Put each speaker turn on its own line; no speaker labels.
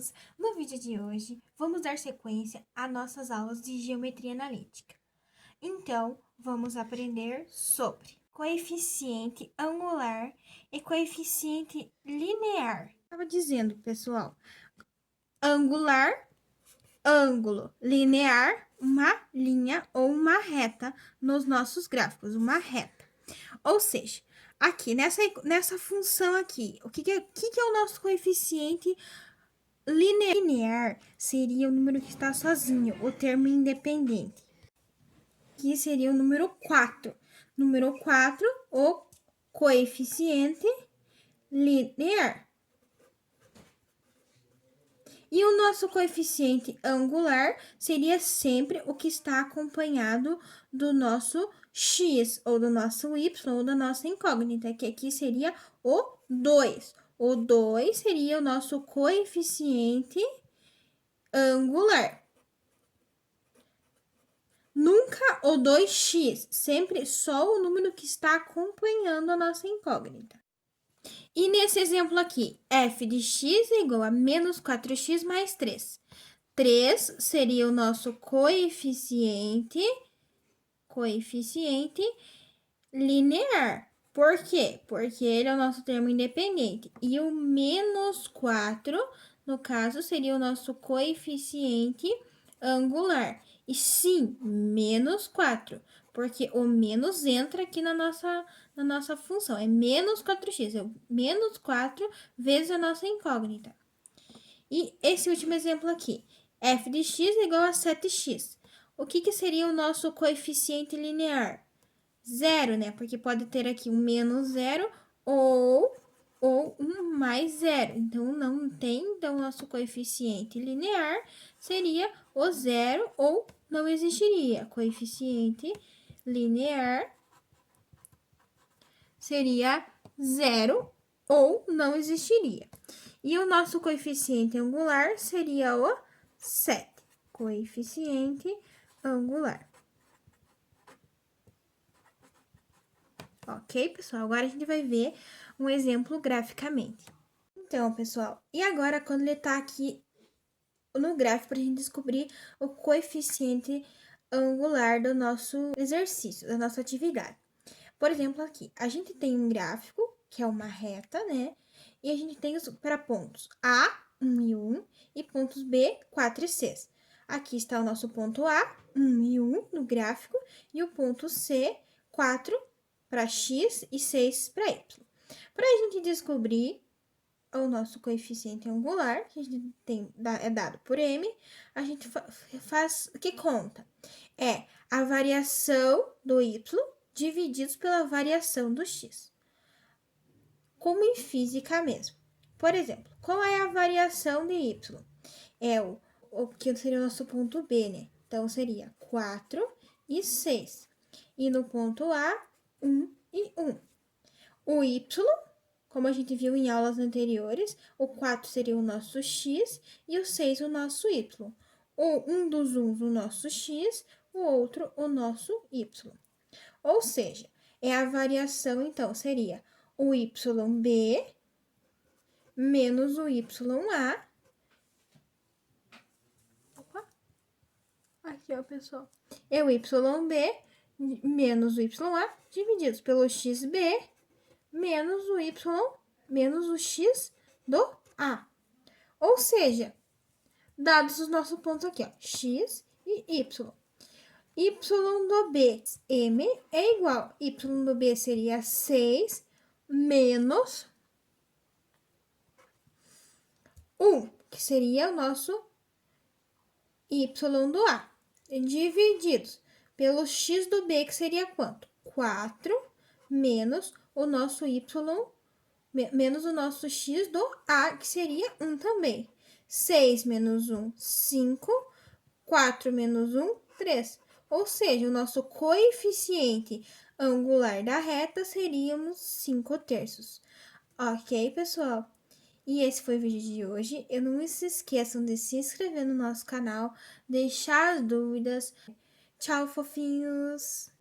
fofinhos! No vídeo de hoje, vamos dar sequência às nossas aulas de geometria analítica. Então, vamos aprender sobre coeficiente angular e coeficiente linear. Estava dizendo, pessoal, angular, ângulo, linear, uma linha ou uma reta nos nossos gráficos, uma reta. Ou seja, aqui nessa função aqui, o que é o nosso coeficiente linear? Seria o número que está sozinho, o termo independente. Aqui seria o número 4. Número 4, o coeficiente linear. E o nosso coeficiente angular seria sempre o que está acompanhado do nosso x, ou do nosso y, ou da nossa incógnita, que aqui seria o 2. O 2 seria o nosso coeficiente angular. Nunca o 2x, sempre só o número que está acompanhando a nossa incógnita. E nesse exemplo aqui, f de x é igual a menos 4x mais 3. 3 seria o nosso coeficiente linear. Por quê? Porque ele é o nosso termo independente. E o menos 4, no caso, seria o nosso coeficiente angular. E sim, menos 4, porque o menos entra aqui na nossa função. É menos 4x, é menos 4 vezes a nossa incógnita. E esse último exemplo aqui, f de x é igual a 7x. O que seria o nosso coeficiente linear? Zero, né? Porque pode ter aqui um menos zero ou um mais zero. Então, não tem. Então, nosso coeficiente linear seria o zero ou não existiria. Coeficiente linear seria zero ou não existiria. E o nosso coeficiente angular seria o 7. Coeficiente angular. Ok, pessoal? Agora a gente vai ver um exemplo graficamente. Então, pessoal, e agora quando ele está aqui no gráfico para a gente descobrir o coeficiente angular do nosso exercício, da nossa atividade. Por exemplo, aqui, a gente tem um gráfico, que é uma reta, né? E a gente tem os pontos A, 1 e 1, e pontos B, 4 e 6. Aqui está o nosso ponto A, 1 e 1 no gráfico, e o ponto C, 4 para x e 6 para y. Para a gente descobrir o nosso coeficiente angular, que a gente é dado por m, a gente faz o que conta? É a variação do y divididos pela variação do x. Como em física mesmo. Por exemplo, qual é a variação de y? É o que seria o nosso ponto B, né? Então, seria 4 e 6. E no ponto A, 1 e 1. O y, como a gente viu em aulas anteriores, o 4 seria o nosso x e o 6 o nosso y. Um dos uns o nosso x, o outro o nosso y. Ou seja, é a variação, então, seria o YB menos o YA. Opa! Aqui, ó, pessoal. É o YB menos o YA divididos pelo XB menos o Y menos o X do A. Ou seja, dados os nossos pontos aqui, ó, X e Y. Y do B, M, é igual. Y do B seria 6 menos 1, que seria o nosso Y do A, divididos pelo X do B, que seria quanto? 4 menos o nosso Y, menos o nosso X do A, que seria 1 também. 6 menos 1, 5. 4 menos 1, 3. Ou seja, o nosso coeficiente angular da reta seríamos 5 terços. Ok, pessoal? E esse foi o vídeo de hoje. Não se esqueçam de se inscrever no nosso canal, deixar as dúvidas. Tchau, fofinhos!